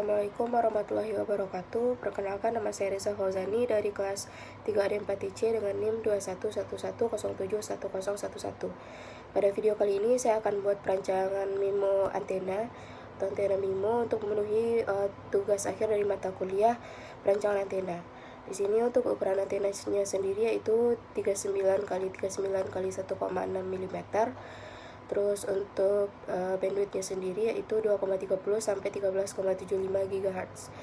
Assalamualaikum warahmatullahi wabarakatuh. Perkenalkan, nama saya Reza Fauzani dari kelas 3D4TC dengan NIM 2111071011. Pada video kali ini saya akan buat perancangan MIMO antena atau antena MIMO untuk memenuhi tugas akhir dari mata kuliah perancangan antena. Di sini untuk ukuran antenanya sendiri yaitu 39 x 39 x 1,6 mm. Terus untuk bandwidthnya sendiri yaitu 2,30 sampai 13,75 GHz.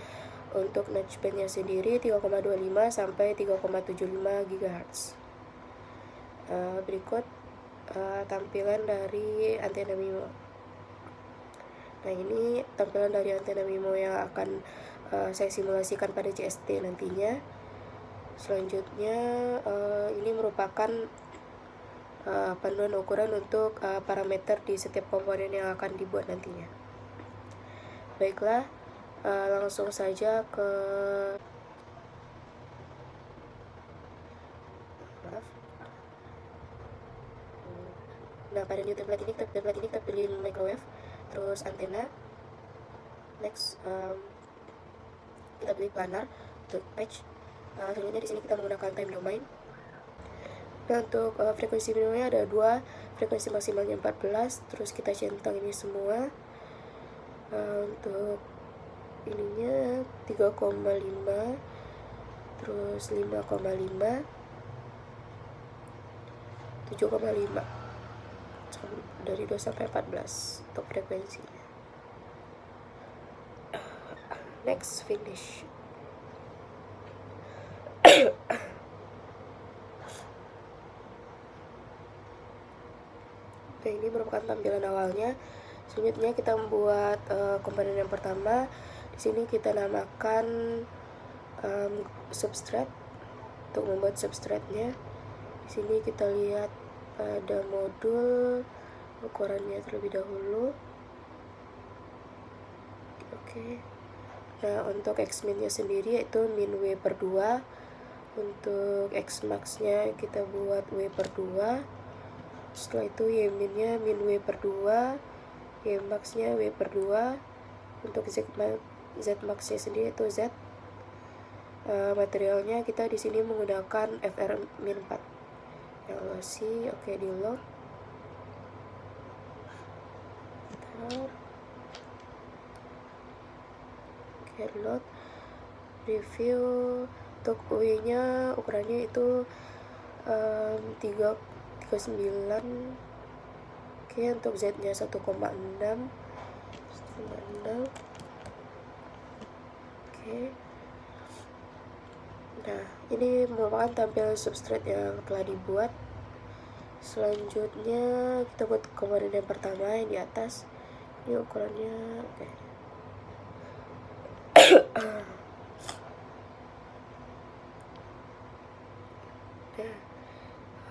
Untuk notch bandnya sendiri 3,25 sampai 3,75 GHz. Berikut tampilan dari antena MIMO. Nah, ini tampilan dari antena MIMO yang akan saya simulasikan pada CST nantinya. Selanjutnya ini merupakan panduan ukuran untuk parameter di setiap komponen yang akan dibuat nantinya. Baiklah, langsung saja ke pada new template ini kita pilih microwave, terus antena, next kita pilih planar untuk patch. Selanjutnya di sini kita menggunakan time domain. Nah, untuk frekuensi minimumnya ada 2, frekuensi maksimalnya 14, terus kita centang ini semua. Untuk ininya 3,5, terus 5,5, 7,5, dari 2 sampai 14 untuk frekuensinya. Next, finish. Nah, ini merupakan tampilan awalnya. Selanjutnya kita membuat komponen yang pertama. Di sini kita namakan substrate. Untuk membuat substrate-nya, di sini kita lihat pada modul ukurannya terlebih dahulu. Oke. Nah, untuk X-min-nya sendiri yaitu min W per 2. Untuk X-max-nya kita buat W per 2. Setelah itu Y-min-nya min W per 2, Y-max-nya W per 2. Untuk Z-max-nya sendiri itu Z. Materialnya kita di sini menggunakan FR-4 yang lossy. Oke, di load. Oke, load. Review. Untuk UI-nya ukurannya itu 39. Oke, untuk Z-nya 1,6. Oke. Nah, ini merupakan tampilan substrate yang telah dibuat. Selanjutnya kita buat komponen yang pertama yang di atas. Ini ukurannya oke.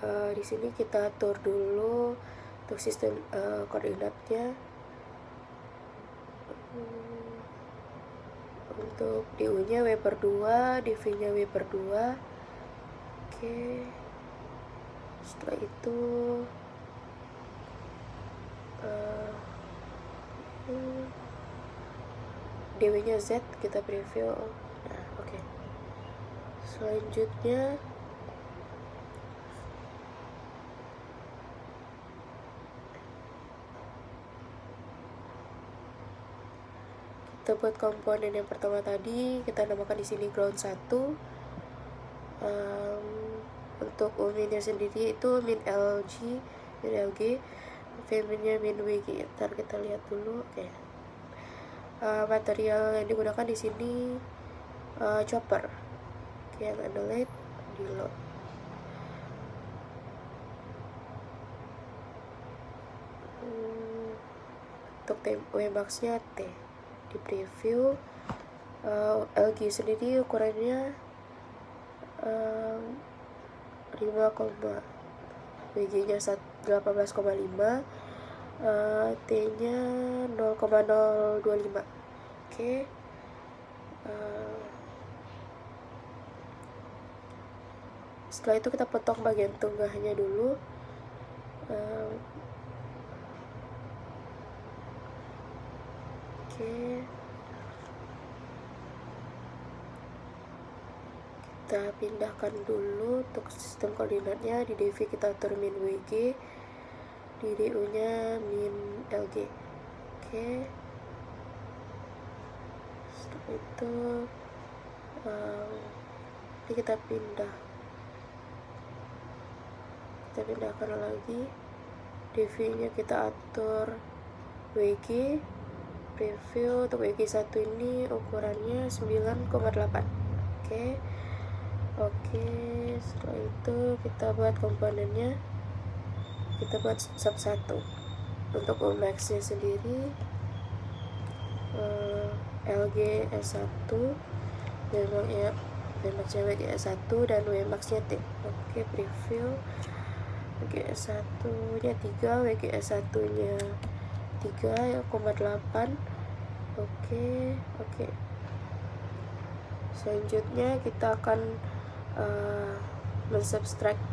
Nah, di sini kita atur dulu untuk sistem koordinatnya. Untuk DU-nya W per 2, DV-nya W per 2. Oke. Setelah itu DW-nya Z, kita preview. Nah, oke. Selanjutnya kita buat komponen yang pertama tadi, kita namakan di sini ground 1. Untuk min-nya sendiri itu min LG, min LG, V-nya min WG. Ntar kita lihat dulu. Oke. Material yang digunakan di sini chopper. Oke, yang analyte di load. Untuk W-max-nya T di preview. LG sendiri ukurannya 5, WG-nya 18,5, T-nya 0,025. Oke. Setelah itu kita potong bagian tengahnya dulu. Oke. kita pindahkan dulu untuk sistem koordinatnya. Di dv kita atur min wg, di du nya min lg. Oke, setelah itu ini kita pindahkan lagi. dv nya kita atur wg. Preview untuk wg1 ini ukurannya 9,8. Oke, setelah itu kita buat komponennya. Kita buat sub 1. Untuk Umax nya sendiri LG S1, Wmax nya WG1 dan Wmax nya T. Oke, preview. WGS1 nya 3, WGS1 nya 3,8. Oke. Selanjutnya kita akan mensubtract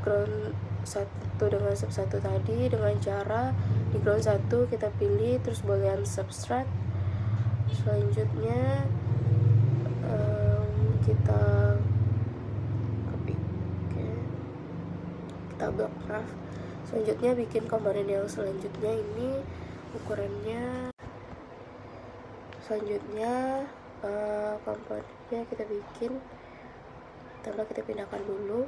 ground 1 dengan sub 1 tadi dengan cara di ground 1 kita pilih terus boolean subtract. Selanjutnya kita copy. Kita block graph. Selanjutnya bikin komponen yang selanjutnya, ini ukurannya. Selanjutnya komponennya kita bikin, pertama kita pindahkan dulu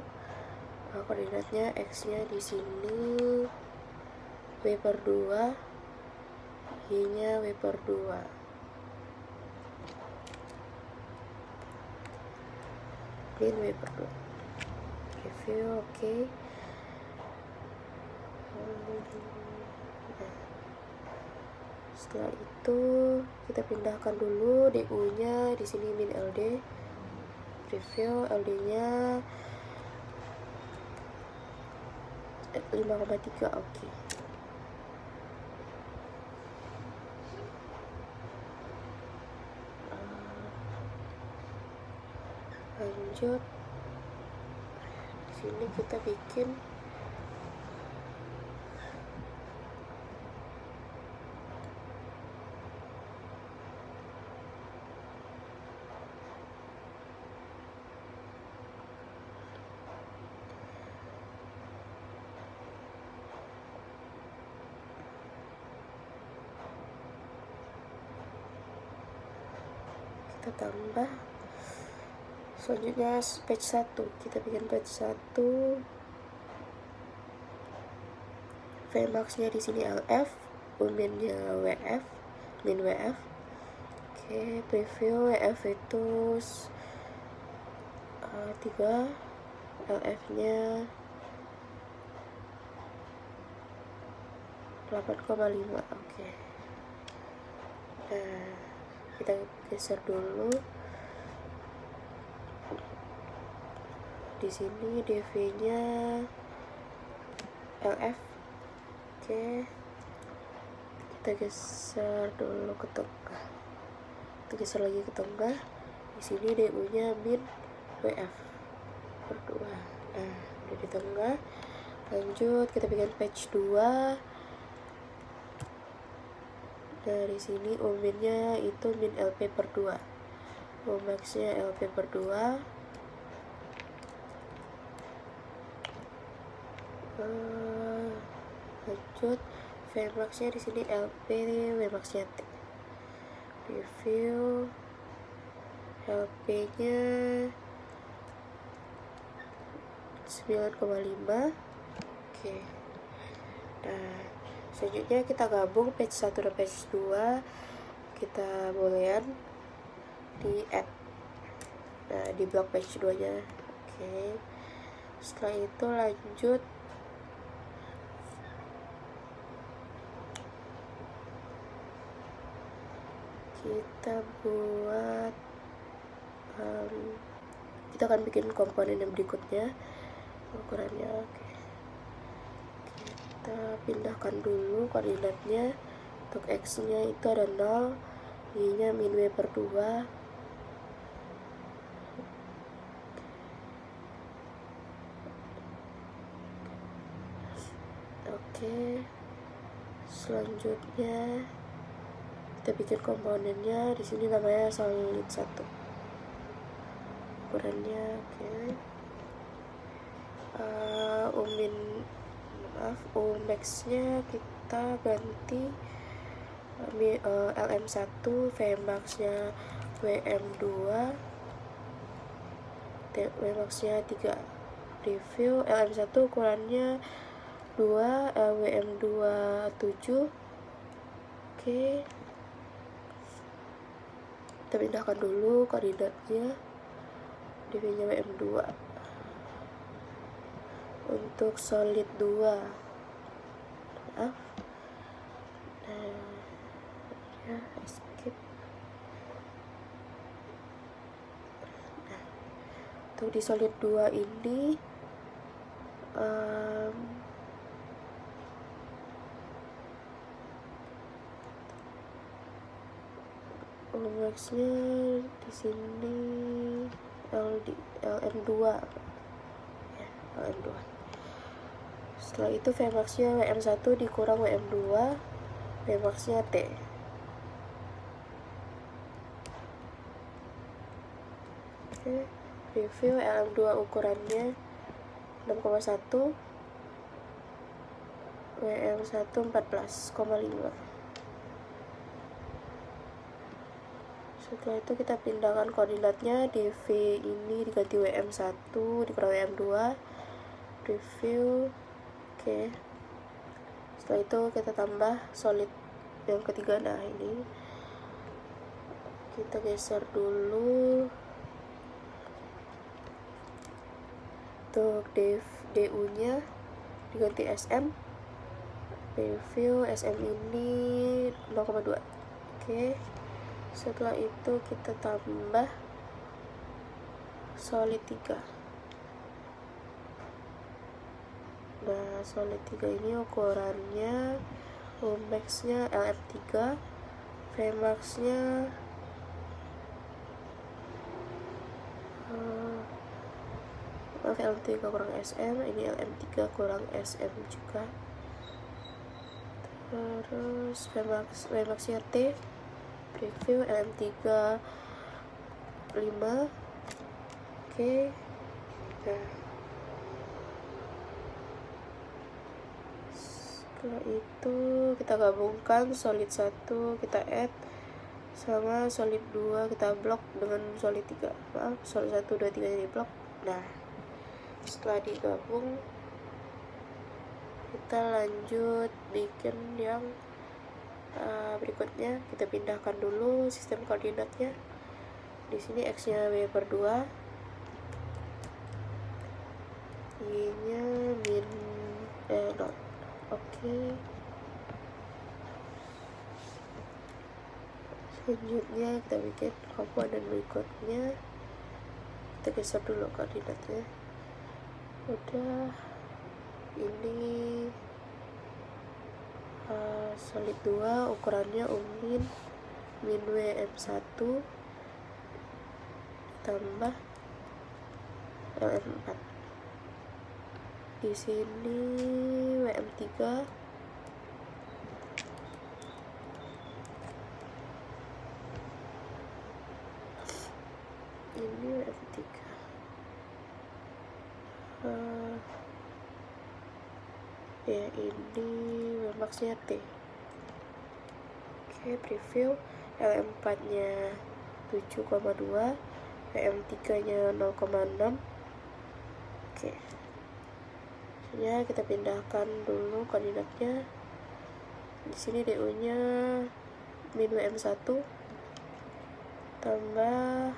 koordinatnya. X nya di sini w/2, y nya w/2. Min w/2. Review. Oke. Setelah itu kita pindahkan dulu du nya di sini min ld. Preview. ld nya 5,3. Oke. Lanjut, di sini kita bikin kita tambah. Selanjutnya page 1, kita bikin page 1. Vmax nya di sini LF, min nya WF, min WF. Oke, preview. WF itu 3, LF nya 8,5. Oke. Nah, kita geser dulu. Di sini dv nya LF. Oke, kita geser dulu ke tengah. Kita geser lagi ke tengah. Di sini du nya min WF berdua. Nah, udah di tengah. Lanjut, kita bikin page 2. Dari sini min nya itu min LP/2, Umax nya LP/2. Lanjut, Vmax nya di sini LP, Wmax nya T. Review. LP nya 9,5. Oke. Nah, selanjutnya kita gabung page 1 dan page 2. Kita boolean di add. Nah, di blok page 2 nya. Oke. Setelah itu lanjut kita buat kita akan bikin komponen yang berikutnya ukurannya. Oke. Kita pindahkan dulu koordinatnya. Untuk x nya itu ada 0, y nya min w/2. Oke, selanjutnya kita bikin komponennya. Di sini namanya solid 1. ukurannya. Umax nya kita ganti LM1, Vmax nya WM2, Vmax nya 3. Review LM1 ukurannya 2, WM2 7. Oke, kita pindahkan dulu koordinatnya. DV nya WM2. Untuk solid 2, nah ya, escape. Nah, untuk di solid 2 ini Umax-nya di sini LM2 ya, LM2. Setelah itu Vmax-nya WM1 dikurang WM2, Vmax-nya T. Oke, review LM2 ukurannya 6,1, WM1 14,5. Setelah itu kita pindahkan koordinatnya. DV ini diganti WM1 dikurang WM2. Review. Oke, setelah itu kita tambah solid yang ketiga. Nah, ini kita geser dulu. Untuk DU nya diganti SM. Review SM ini 0,2. Oke, setelah itu kita tambah solid 3. Nah, solid 3 ini ukurannya Umax nya LM3, Vmax nya LM3 kurang SM, ini LM3 kurang SM juga. Terus Vmax nya T. Review LM3 5. Oke, nah setelah itu kita gabungkan solid 1 kita add sama solid 2 kita blok dengan solid 3. Solid 1, 2, 3 jadi blok. Nah, setelah digabung kita lanjut bikin yang berikutnya. Kita pindahkan dulu sistem koordinatnya. Di sini x nya w/2, y nya min 0. Oke, selanjutnya kita bikin komponen berikutnya. Kita geser dulu koordinatnya. Udah, ini solid 2 ukurannya min WM1 tambah LM4. Di sini WM3 ini WM3 ya, ini Vmax nya T. Oke, preview LM4 nya 7,2, WM3 nya 0,6. Oke, ya, kita pindahkan dulu koordinatnya. Di sini DU nya min WM1 tambah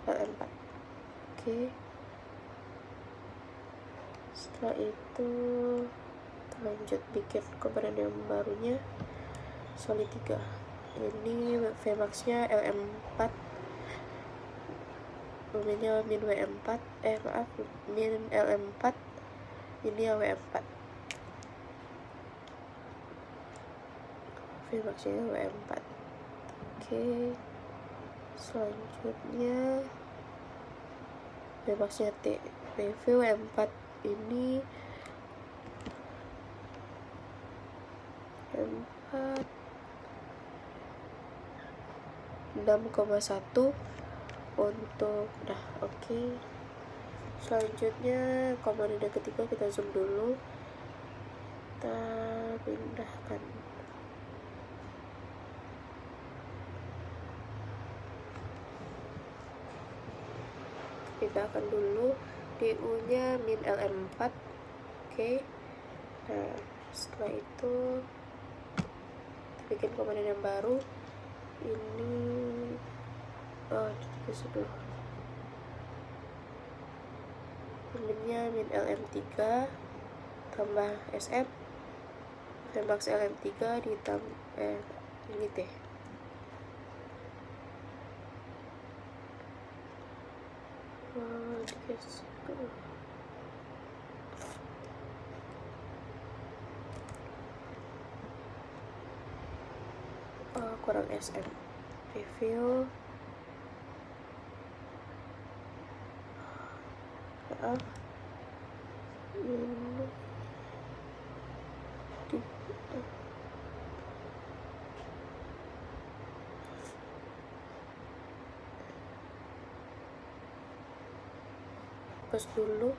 LM4. Oke, setelah itu kita lanjut bikin komponen yang barunya. Solid 3 ini Vmax nya LM4, minnya min WM4, min LM4, ini ya WM4. Vmax nya WM4. Oke, selanjutnya Vmax nya T. Review WM4 ini WM4 6,1 untuk oke. Selanjutnya komponen yang ketiga kita zoom dulu, kita pindahkan. Dulu DU nya min LM4. Oke. Nah setelah itu kita bikin komponen yang baru. Ini dulu minnya min LM3 tambah SM Vmax LM3 ditambah ini teh kurang SM review ini hapus dulu,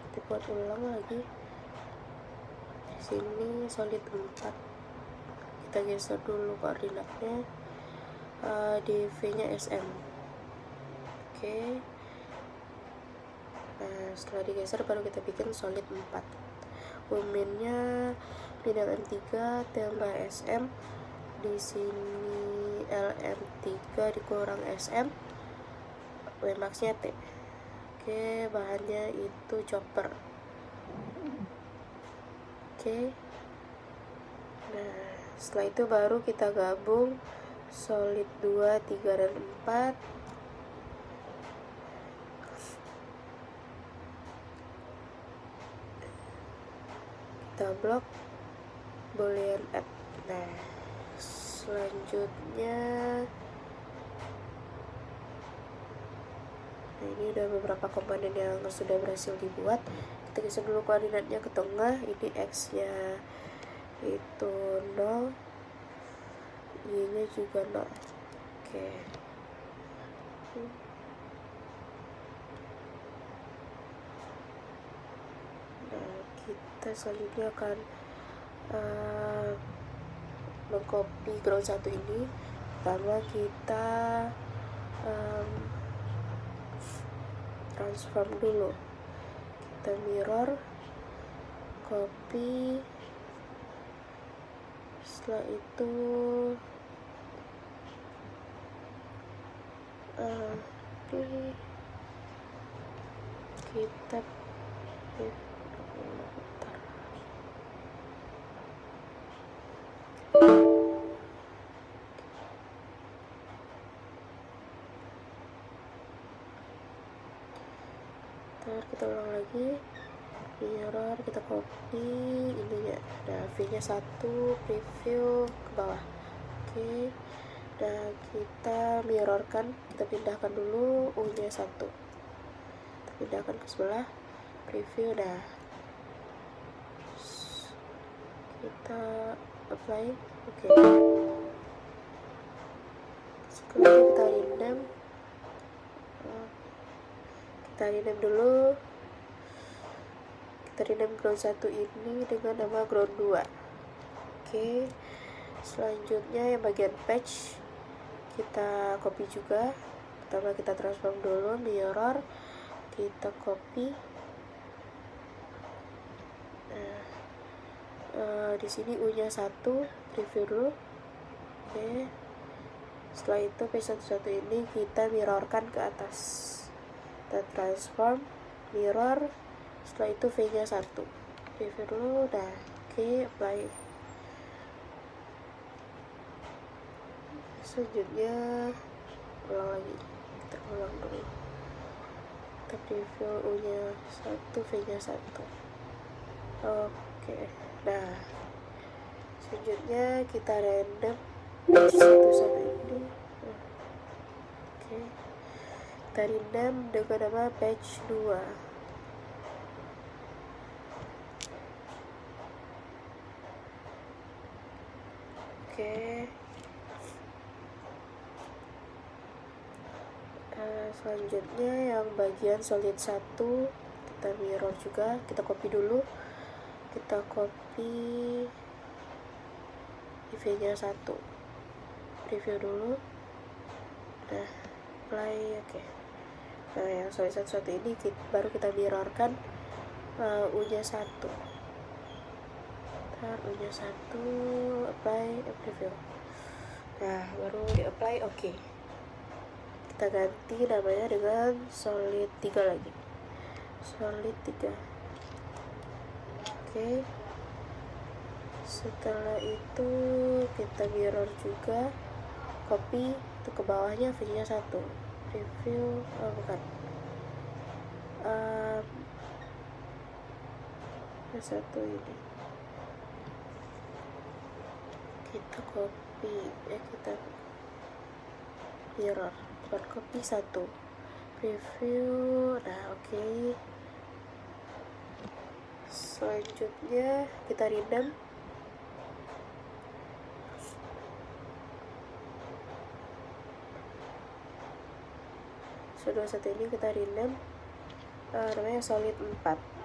kita buat ulang lagi. Di sini solid 4, kita geser dulu koordinatnya di V nya SM. Oke. Nah setelah digeser baru kita bikin solid 4. Uminnya min LM3 tambah SM, di sini LM3 dikurang SM, Wmax nya T. Oke, bahannya itu chopper. Oke. Nah setelah itu baru kita gabung solid 2, 3, dan 4. Kita blok boolean add. Nah selanjutnya ini udah beberapa komponen yang sudah berhasil dibuat. Kita geser dulu koordinatnya ke tengah. Ini X nya itu 0, Y nya juga 0. Oke. Nah kita selanjutnya akan mengcopy ground 1 ini. Pertama kita transform dulu, kita mirror, copy, setelah itu kita kita ulang lagi, mirror, kita copy ininya. Nah V nya 1, preview ke bawah. Oke. Nah kita mirrorkan, kita pindahkan dulu U nya 1, kita pindahkan ke sebelah, preview. Dah kita apply. Oke. Sekarang kita random, dulu, kita rename ground 1 ini dengan nama ground 2. Oke. Selanjutnya yang bagian patch kita copy juga. Pertama kita transform dulu, mirror, kita copy. Nah, di sini U nya 1, preview dulu. Oke. Setelah itu P11 ini kita mirrorkan ke atas, kita transform, mirror, setelah itu V nya 1, preview dulu. Udah. Oke, apply. Selanjutnya ulang lagi, kita ulang dulu, kita preview U nya 1, V nya 1. Oke. Nah selanjutnya kita random satu ini. Oke. Kita random dengan nama batch 2. Oke. Selanjutnya yang bagian solid 1 kita mirror juga, kita copy dulu, kita copy IV-nya 1, preview dulu, nah apply. Oke. Nah yang solid 1 ini baru kita mirrorkan U-nya 1, U-nya 1, apply, preview, nah baru di apply. Oke. Kita ganti namanya dengan solid 3 lagi, solid 3. Oke. Setelah itu kita mirror juga, copy itu ke bawahnya, V-nya 1, preview, bukan, satu ini kita copy, kita mirror, bukan copy 1, preview. Nah oke. Selanjutnya kita rename, sudah satu ini kita rename, namanya solid 4.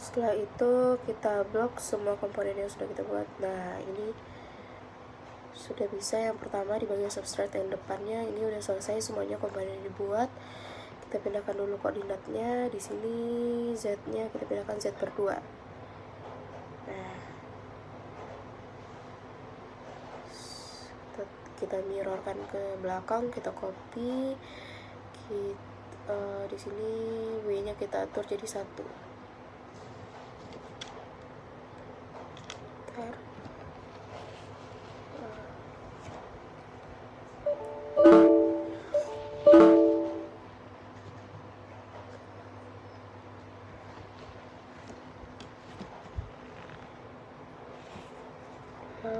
Setelah itu kita blok semua komponen yang sudah kita buat. Nah ini sudah bisa. Yang pertama di bagian substrate yang depannya ini udah selesai semuanya komponen yang dibuat. Kita pindahkan dulu koordinatnya. Di sini Z-nya kita pindahkan Z/2. Nah, kita mirrorkan ke belakang, kita copy. Di sini W-nya kita atur jadi 1.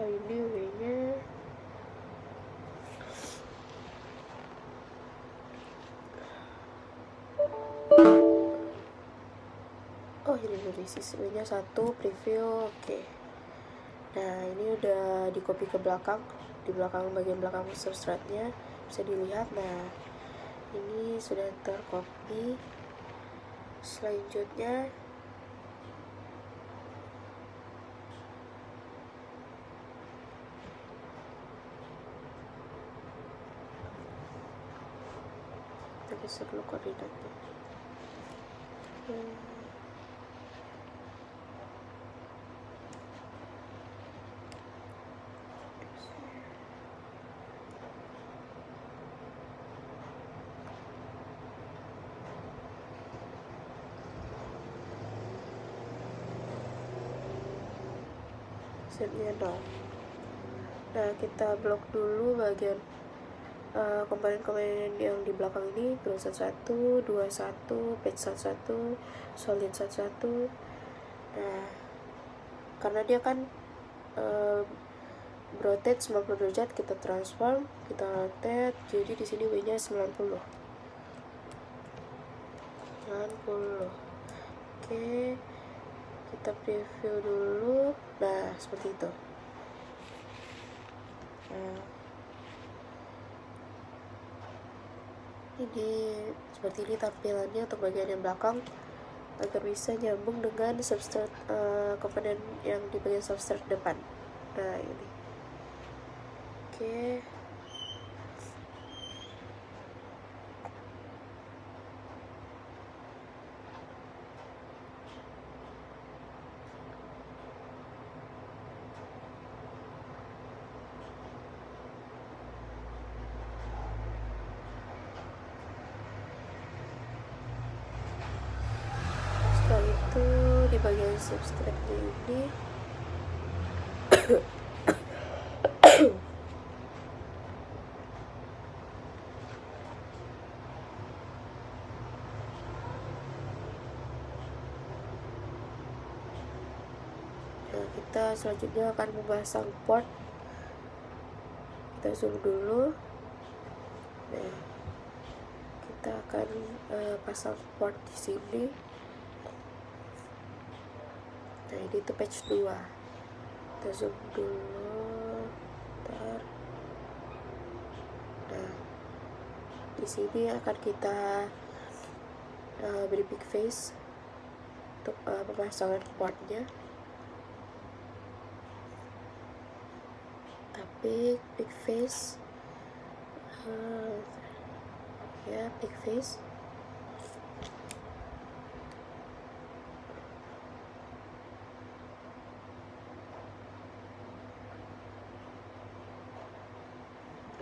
Ini W-nya ini W-nya 1, preview. Oke. Nah ini udah di copy ke belakang, di belakang, bagian belakang substrate-nya bisa dilihat. Nah ini sudah tercopy. Selanjutnya kita geser dulu koordinatnya. Z-nya 0. Nah kita blok dulu bagian komponen-komponen yang di belakang ini, ground 11, 21, patch 11, solid 11. Nah karena dia kan rotate 90 derajat, kita transform, kita rotate, jadi di sini W-nya 90. Oke, kita preview dulu. Nah seperti itu. Nah, ini seperti ini tampilannya untuk bagian yang belakang, agar bisa nyambung dengan substrate komponen yang di bagian substrate depan. Nah ini. Oke. Setelah itu di bagian substrate ini kita selanjutnya akan memasang port. Kita zoom dulu. Nah, kita akan pasang port di sini. Nah ini tuh patch 2. kita zoom dulu. Bentar. Nah, di sini akan kita beri big face untuk pemasangan portnya. Tapi big face, ya big face.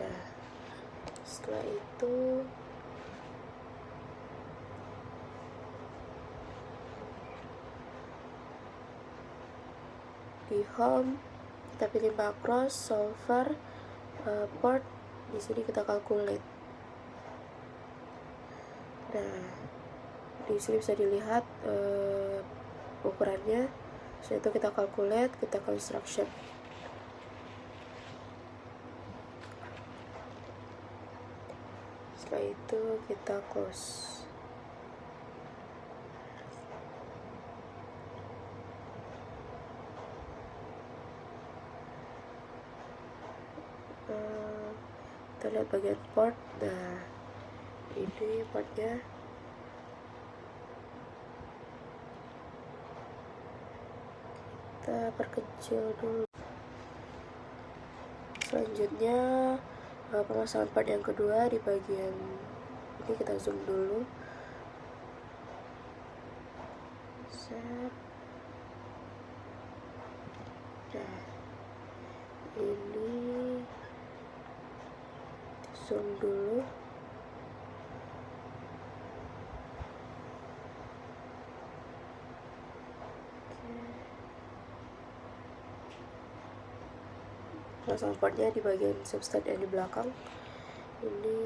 Nah, setelah itu di home kita pilih macros, solver, port. Di sini kita calculate. Nah, di sini bisa dilihat ukurannya. Setelah itu kita calculate, kita construction. Setelah itu kita close. Kita lihat bagian port. Nah, ini portnya. Kita perkecil dulu. Selanjutnya pemasangan part yang kedua di bagian ini, kita zoom dulu. Set. Nah, ini zoom dulu. Pasang partnya di bagian substrate yang di belakang. Ini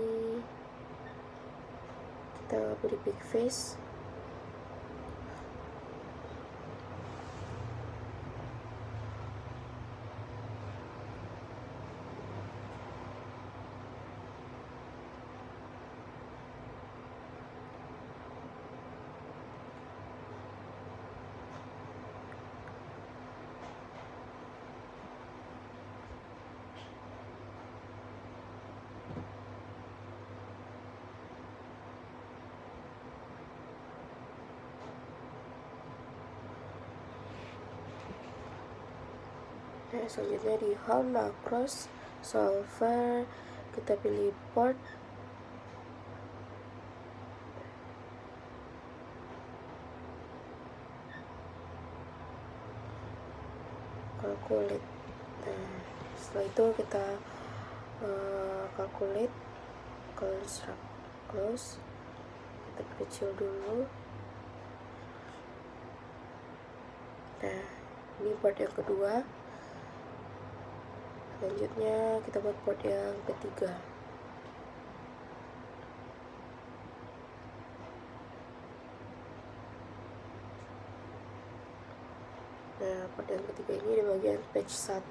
kita beri big face. Nah, selanjutnya di home, macros, solver, kita pilih port. Calculate. Nah, setelah itu kita calculate, construct, close. Kita kecil dulu. Nah, ini port yang kedua. Selanjutnya kita buat port yang ketiga. Nah, port yang ketiga ini di bagian patch 1.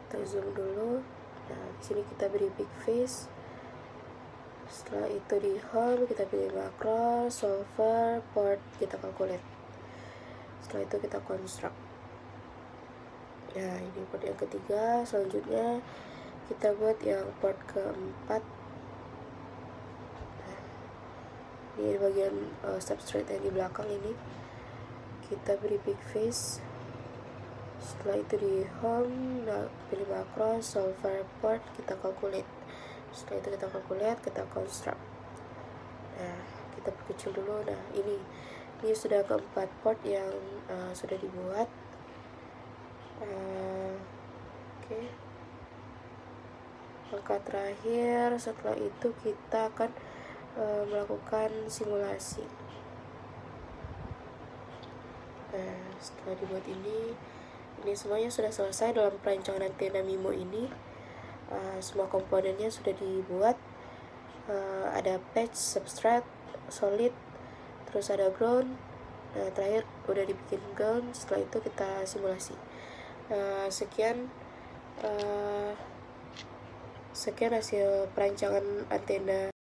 Kita zoom dulu. Nah, di sini kita beri big face. Setelah itu di home kita pilih macro, solver, port, kita calculate. Setelah itu kita construct. Nah, ini port yang ketiga. Selanjutnya kita buat yang port keempat. Nah, ini bagian substrate yang di belakang ini. Kita beri big face. Setelah itu di home, nah, pilih macro, solver, port, kita calculate. Setelah itu kita calculate, kita construct. Nah, kita perkecil dulu. Nah, ini sudah keempat port yang sudah dibuat. Oke. Langkah terakhir setelah itu kita akan melakukan simulasi. Nah, setelah dibuat ini semuanya sudah selesai dalam perancangan antena MIMO ini. Semua komponennya sudah dibuat. Ada patch, substrate, solid, terus ada ground. Nah, terakhir udah dibikin ground. Setelah itu kita simulasi. Sekian hasil perancangan antena